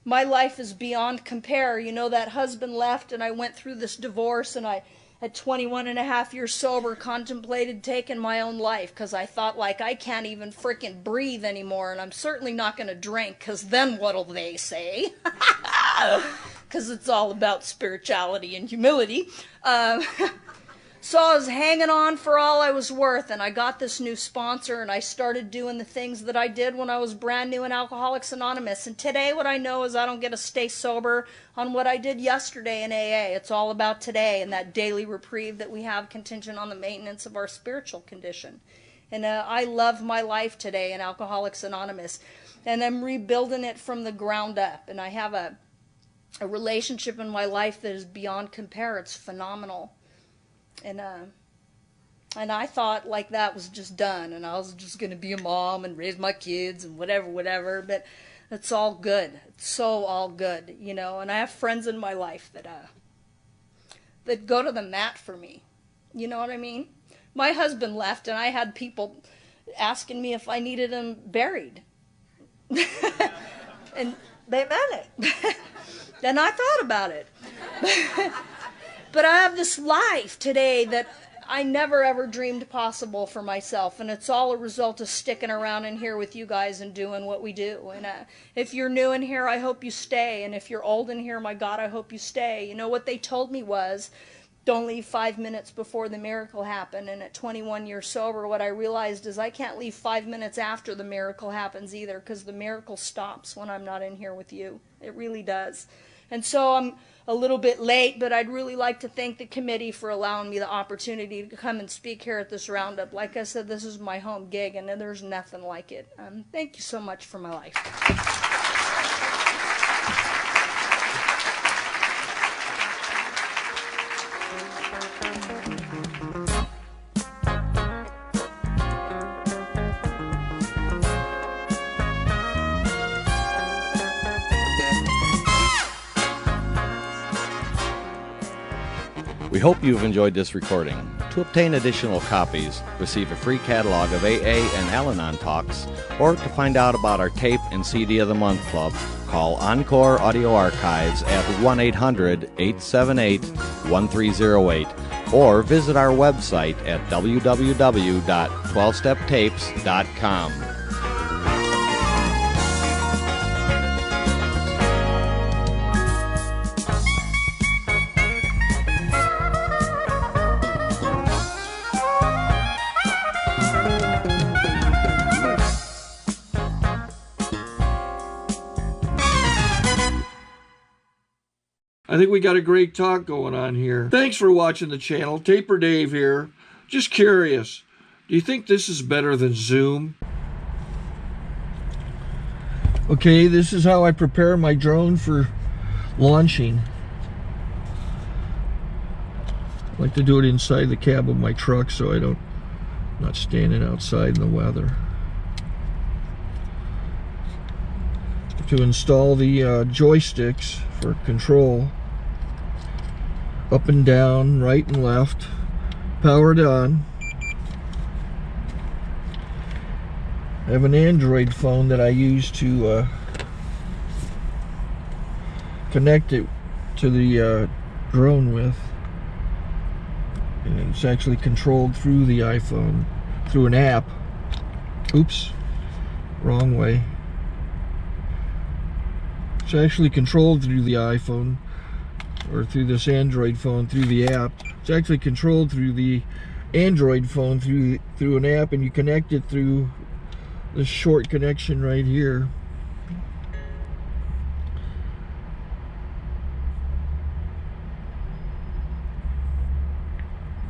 my life is beyond compare. You know, that husband left and I went through this divorce, and I, at 21 and a half years sober, contemplated taking my own life because I thought, like, I can't even frickin' breathe anymore, and I'm certainly not going to drink because then what'll they say? Because it's all about spirituality and humility. So I was hanging on for all I was worth, and I got this new sponsor, and I started doing the things that I did when I was brand new in Alcoholics Anonymous. And today what I know is I don't get to stay sober on what I did yesterday in AA. It's all about today and that daily reprieve that we have contingent on the maintenance of our spiritual condition. And I love my life today in Alcoholics Anonymous, and I'm rebuilding it from the ground up. And I have a relationship in my life that is beyond compare. It's phenomenal. And I thought like that was just done, and I was just going to be a mom and raise my kids and whatever, but it's all good. It's so all good, you know. And I have friends in my life that go to the mat for me. You know what I mean? My husband left, and I had people asking me if I needed him buried. And they meant it. And I thought about it. But I have this life today that I never ever dreamed possible for myself, and it's all a result of sticking around in here with you guys and doing what we do. And if you're new in here, I hope you stay, and if you're old in here, my God, I hope you stay. You know, what they told me was, don't leave 5 minutes before the miracle happened. And at 21 years sober, what I realized is I can't leave 5 minutes after the miracle happens either, because the miracle stops when I'm not in here with you. It really does. And so I'm a little bit late, but I'd really like to thank the committee for allowing me the opportunity to come and speak here at this roundup. Like I said, this is my home gig, and there's nothing like it. Thank you so much for my life. We hope you've enjoyed this recording. To obtain additional copies, receive a free catalog of AA and Al-Anon talks, or to find out about our tape and CD of the Month Club, call Encore Audio Archives at 1-800-878-1308, or visit our website at www.12steptapes.com. I think we got a great talk going on here. Thanks for watching the channel. Taper Dave here. Just curious, do you think this is better than Zoom? Okay, this is how I prepare my drone for launching. I like to do it inside the cab of my truck so I'm not standing outside in the weather. To install the joysticks for control, up and down, right and left, powered on. I have an Android phone that I use to connect it to the drone with. And it's actually controlled through the iPhone, through an app. Oops, wrong way. It's actually controlled through the iPhone, or through this Android phone, through the app. It's actually controlled through the Android phone through an app, and you connect it through this short connection right here.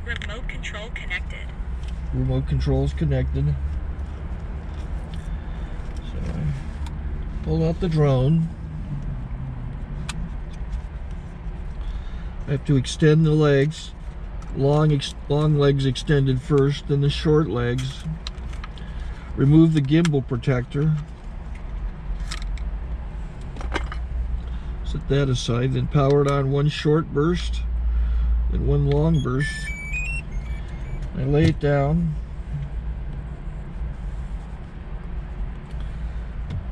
Remote control connected. Remote control's connected. So I pull out the drone. I have to extend the legs. Long legs extended first, then the short legs. Remove the gimbal protector. Set that aside, then power it on one short burst, then one long burst. I lay it down.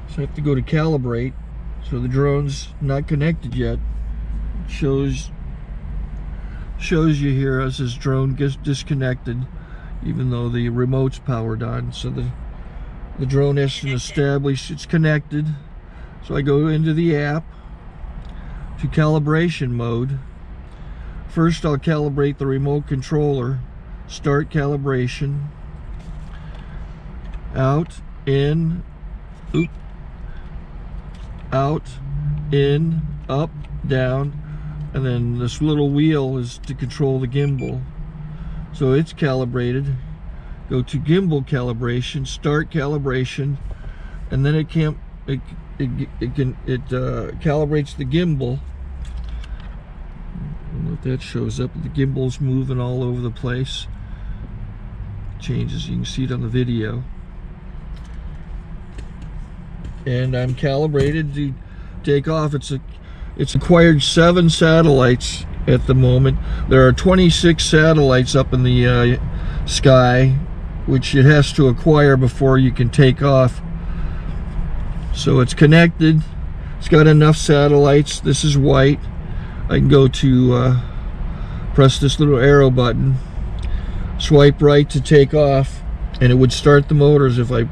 So I have to go to calibrate. So the drone's not connected yet. It shows you here as this drone gets disconnected, even though the remote's powered on. So the drone has to establish it's connected. So I go into the app to calibration mode. First I'll calibrate the remote controller. Start calibration. Out, in, oop, out, in, up, down, and then this little wheel is to control the gimbal. So it's calibrated. Go to gimbal calibration, start calibration, and then it calibrates the gimbal. I don't know if that shows up. The gimbal's moving all over the place. Changes, you can see it on the video. And I'm calibrated to take off. It's acquired 7 satellites at the moment. There are 26 satellites up in the sky, which it has to acquire before you can take off. So it's connected. It's got enough satellites. This is white. I can go to press this little arrow button, swipe right to take off, and it would start the motors if I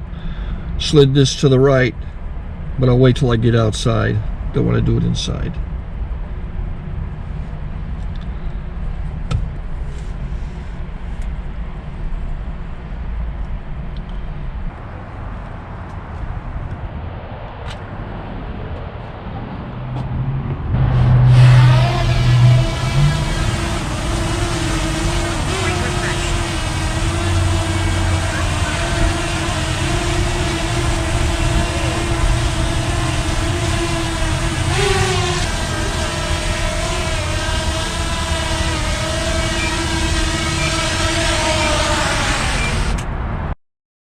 slid this to the right. But I'll wait till I get outside. Don't want to do it inside.